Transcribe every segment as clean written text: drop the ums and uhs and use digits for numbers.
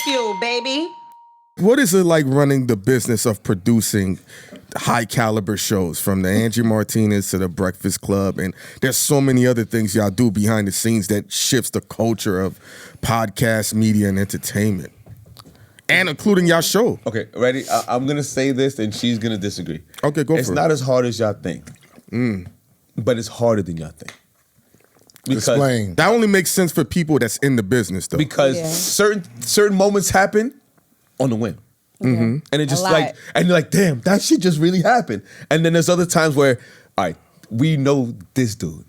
Bagfuel, baby. What is it like running the business of producing high caliber shows, from the Angie Martinez to the Breakfast Club? And there's so many other things y'all do behind the scenes that shifts the culture of podcast, media, and entertainment. And including y'all show. Okay, ready? I'm going to say this and she's going to disagree. Okay, go for it. It's not as hard as y'all think. But it's harder than y'all think. Explain. That only makes sense for people that's in the business, though. Because certain moments happen on the whim. And it just like, and you're like, damn, that shit just really happened. And then there's other times where, all right, we know this dude.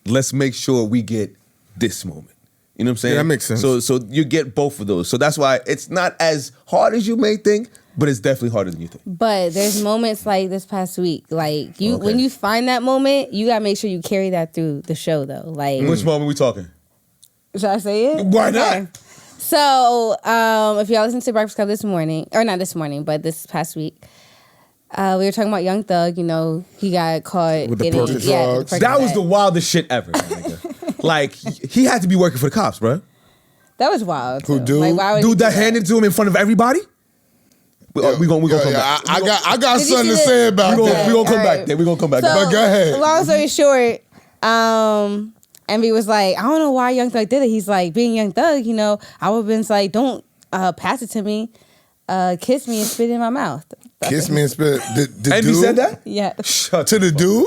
Let's make sure we get this moment. You know what I'm saying? Yeah, that makes sense. So you get both of those. So that's why it's not as hard as you may think, but it's definitely harder than you think. But there's moments like this past week, like when you find that moment, you gotta make sure you carry that through the show, though. Like, which moment we talking? Should I say it? Why not? So, if y'all listen to Breakfast Club this morning, or not this morning, but this past week, we were talking about Young Thug. You know, he got caught with the getting Percocet drugs. That was the wildest shit ever. Like, he had to be working for the cops, bro. That was wild. Who, too. dude? Like, why would Dude he do that handed to him in front of everybody? We gonna come back. I got Did you something to see say about We that. gonna come All back right. there. We gonna come back So, there. But go ahead. Long story short, Envy was like, I don't know why Young Thug did it. He's like, being Young Thug, you know, I would have been like, don't pass it to me, kiss me and spit in my mouth. Kiss me and spit. The And he dude said that? Yeah. Shut to the dude?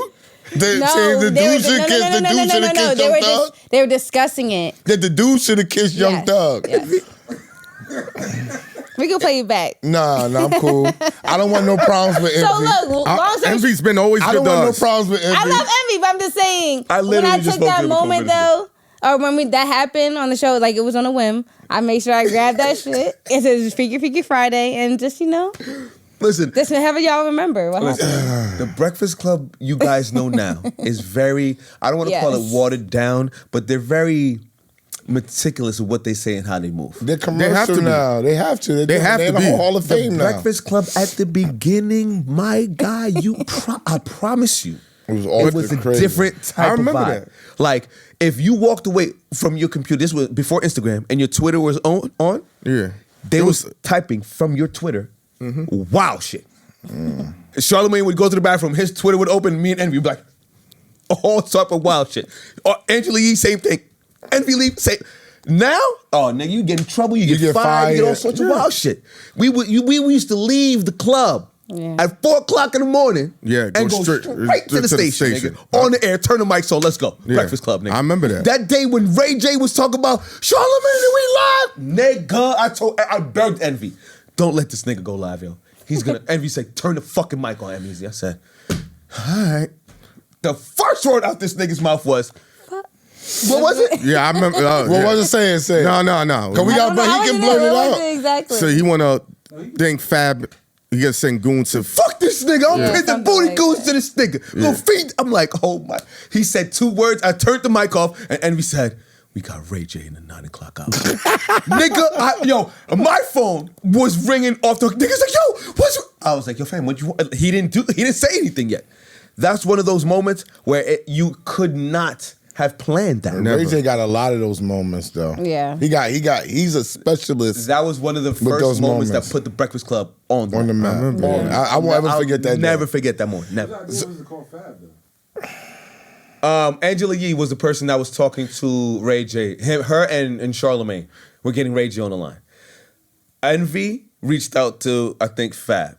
Saying the dude should have kissed Young Thug? They were discussing it. That the dude should have kissed Young Yes, Thug. yes. We can play it back. Nah, I'm cool. I don't want no problems with Envy. So look, long story Envy's been always I good don't to want no us. problems with Envy. I love Envy, but I'm just saying. I When literally I just took spoke to that him a couple moment minutes ago. though, or when that happened on the show, like it was on a whim, I made sure I grabbed that shit. It says Freaky Friday, and just Listen, this whenever y'all remember what happened. the Breakfast Club you guys know now is very, I don't want to call it Yes. watered down, but they're very meticulous with what they say and how they move. They're commercial have to be. now. They have to. They have they're to in the be. Hall of The Fame now. Breakfast Club at the beginning, my guy, I promise you, It was a crazy. different type I remember of vibe. that. Like, if you walked away from your computer, this was before Instagram, and your Twitter was on, Yeah. they was typing from your Twitter, wow shit. Charlamagne would go to the bathroom, his Twitter would open, me and Envy would be like, all type of wild shit. Or Angela Yee, same thing. Envy Lee, same. Now, oh nigga, you get in trouble, you get fired, you get all sorts of wild shit. We used to leave the club at 4 o'clock in the morning, Yeah, and go go straight to the station, nigga. On the air, turn the mics on, let's go. Yeah. Breakfast Club, nigga. I remember that. That day when Ray J was talking about Charlamagne and we live, nigga, I begged Envy, don't let this nigga go live, yo. He's gonna, Envy said, turn the fucking mic on, Envy. I said, all right. The first word out this nigga's mouth was, what was it? Yeah, I remember. What was it saying? Say No. Cause we got, but he can blurt it out. Exactly. So he want to think Fab. He got to send goons to. Fuck this nigga. I'm paying the something booty like goons that. to this nigga. Go feed. I'm like, oh my. He said 2 words. I turned the mic off, and Envy said, we got Ray J in the 9 o'clock hour. Nigga, my phone was ringing off the. Nigga's like, yo, what's. I was like, yo, fam, what you want? He didn't say anything yet. That's one of those moments where you could not have planned that. Ray J got a lot of those moments though. Yeah. He's a specialist That was one of the with first those moments moments. that put the Breakfast Club on on the map. I won't ever forget that. Never day. forget that moment. Never. What was it called Fab though? Angela Yee was the person that was talking to Ray J. Her and Charlamagne were getting Ray J on the line. Envy reached out to, I think, Fab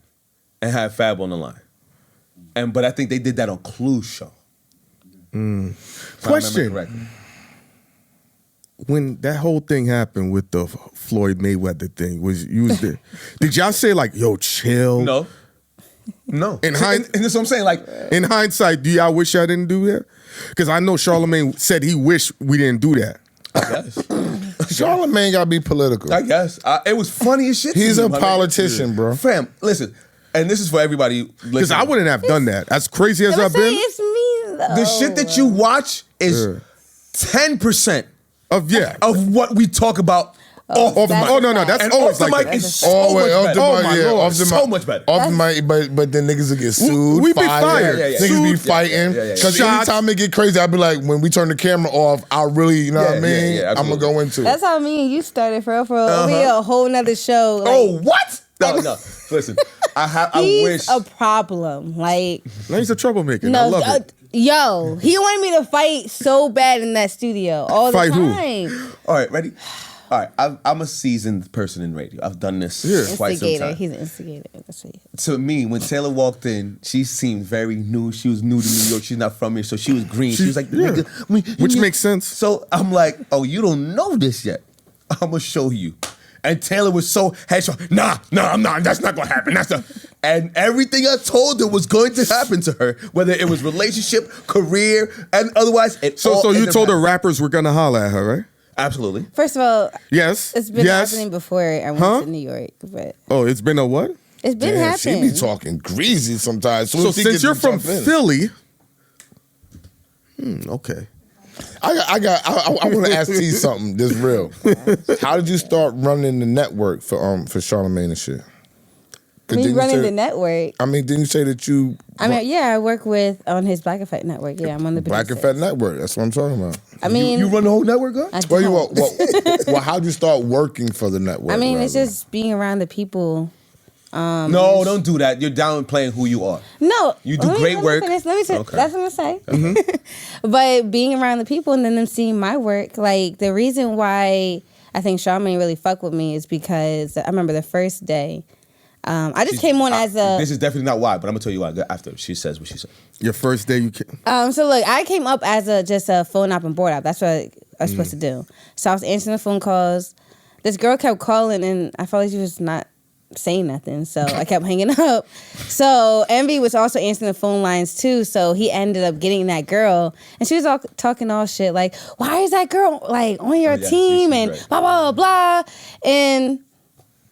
and had Fab on the line. But I think they did that on Clue's show. If I remember Question. correctly. When that whole thing happened with the Floyd Mayweather thing, was there? Did y'all say like, "Yo, chill"? No. In and that's what I'm saying. Like, In hindsight, do y'all wish I didn't do that? Because I know Charlamagne said he wished we didn't do that. I guess. Charlamagne gotta be political. I guess. It was funny as shit. to He's me, a my nigga. politician, bro. Fam, listen, and this is for everybody. Because I wouldn't have done that. As crazy as I'm I've saying been. it's me though. The shit that you watch is 10% Of of what we talk about Oh, no, that's And always off the like mic that. is so much better. Oh my Lord, so much better. Off the mic, but then niggas will get sued. We be fired. Yeah. Niggas be Sued. fighting. Because Shots. anytime it get crazy, I'll be like, when we turn the camera off, I'll really, you know what I mean? I'm going to go into it. That's how me and you started for real. It'll be a whole nother show. Like, Oh, what? No. Listen, I wish. He's a problem. Like, No, he's a troublemaker. no, I love it. yo, he wanted me to fight so bad in that studio all the Fight who? time. All right, ready? All right, I'm a seasoned person in radio. I've done this quite some Instigator. time. He's an instigator. That's what he is. To me, when Taylor walked in, she seemed very new. She was new to New York. She's not from here, so she was green. She was like, nigga, Which makes sense. So I'm like, oh, you don't know this yet. I'm gonna show you. And Taylor was so headstrong. Nah, I'm not. That's not gonna happen. And everything I told her was going to happen to her, whether it was relationship, career, and otherwise. So you told her rappers were gonna holler at her, right? Absolutely. First of all, Yes. it's been happening before I went to New York, but Oh, it's been a what? it's been Damn, happening. she be talking greasy sometimes. So she since gets you're to from jump in. Philly, okay. I want to ask T something. This real. How did you start running the network for Charlamagne and shit? 'Cause Me didn't you running say- the network. I mean, didn't you say that you? I mean, yeah, I work on his Black Effect network. Yeah, I'm on the Black producers. Effect Network. That's what I'm talking about. I mean, You run the whole network, girl? I Well, don't. well, how'd you start working for the network? I mean, it's rather? just being around the people. No, don't do that. You're downplaying who you are. No, You do let me- great let me work. finish. Let me say. Okay. That's what I'm gonna say. But being around the people and then them seeing my work, like the reason why I think Charlamagne really fucked with me is because I remember the first day. I just came on as a. This is definitely not why, but I'm gonna tell you why after she says what she said. Your first day you can. So look, I came up as just a phone op and board op. That's what I was supposed to do. So I was answering the phone calls. This girl kept calling, and I felt like she was not saying nothing. So I kept hanging up. So Envy was also answering the phone lines too. So he ended up getting that girl, and she was all talking all shit like, "Why is that girl like on your team?" she's and right. blah blah blah. And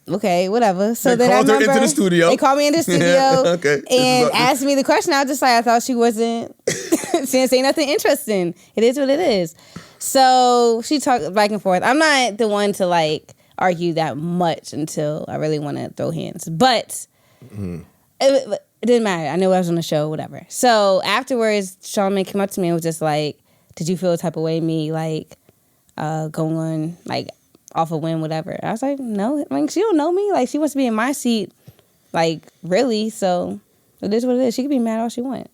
okay, whatever. So They then called I her remember into the studio. They called me into the studio Okay. and asked me the question. I was just like, I thought she wasn't. She didn't say nothing interesting. It is what it is. So she talked back and forth. I'm not the one to like argue that much until I really want to throw hands. But it didn't matter. I knew I was on the show, whatever. So afterwards, Charlamagne came up to me and was just like, "Did you feel a type of way me like going on like off a win, whatever?" I was like, "No, like she don't know me. Like she wants to be in my seat, like really. So it is what it is. She can be mad all she want."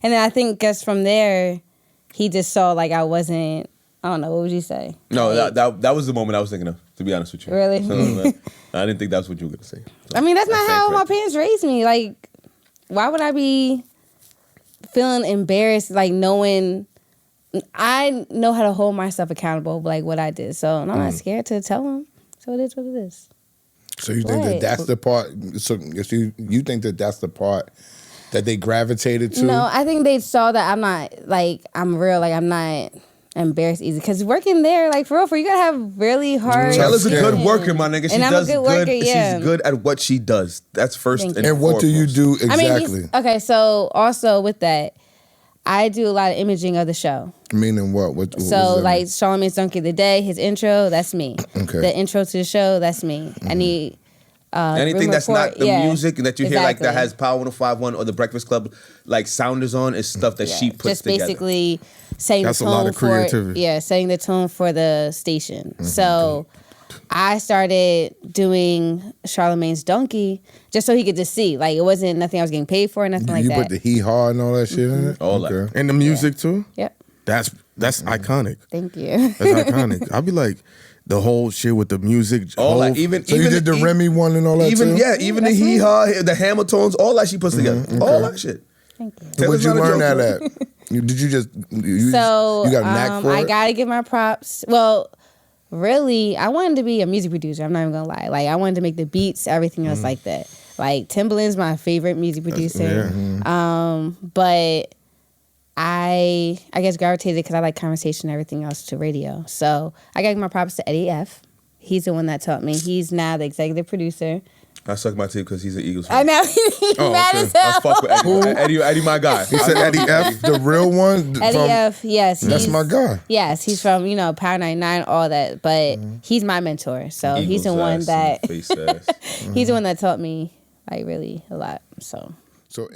And then I think just from there, he just saw like I wasn't. I don't know. What would you say? No, Like, that was the moment I was thinking of, to be honest with you. Really? So, I didn't think that's what you were gonna say. So, I mean, that's not how fair. my parents raised me. Like, why would I be feeling embarrassed, like knowing I know how to hold myself accountable, like what I did. So I'm not scared to tell them. So it is what it is. So you think Right. that's the part? So if you think that's the part that they gravitated to? No, I think they saw that I'm not like I'm real. Like I'm not embarrassed easy because working there, like for real, you gotta have really hard. Taylor's a skin. good worker, my nigga. She And I'm a does good worker, yeah. She's good at what she does. That's first Thank and you. And what do you foremost. do exactly? I mean, okay. So also with that, I do a lot of imaging of the show. Meaning what? What does So that like mean? Charlamagne's Donkey of the Day, his intro, that's me. Okay. The intro to the show, that's me. I need Anything room that's report, not the yeah, music that you hear like that exactly. has Power 105.1 or the Breakfast Club like sounders on is stuff that she puts just together. basically setting That's the a tone lot of creativity. setting the tone for the station. So I started doing Charlamagne's Donkey just so he could just see. Like it wasn't nothing I was getting paid for or nothing like you that. put the hee haw and all that shit in it. All that. Okay. And the music too. Yep. That's iconic. Thank you. That's iconic. I'll be like the whole shit with the music. All that, whole- even So you did the Remy one and all that even too? yeah, even the hee haw, the hammer tones, all that she puts together, all that shit. Thank you. So where'd Taylor's you not a learn that joker. at? Did you just you So got a knack for I it? gotta give my props. Well, really, I wanted to be a music producer. I'm not even gonna lie. Like I wanted to make the beats, everything else like that. Like Timbaland's my favorite music producer. But I guess gravitated because I like conversation and everything else to radio. So I gotta give my props to Eddie F. He's the one that taught me. He's now the executive producer I suck my teeth because he's an Eagles fan. I know. He's mad as hell. I fuck with Eddie, my guy. He said Eddie F. The real one? Eddie F, yes. That's my guy. Yes, he's from, Power 99, all that. But he's my mentor. So he's the one that... Face ass. He's the one that taught me, like, really a lot. So... So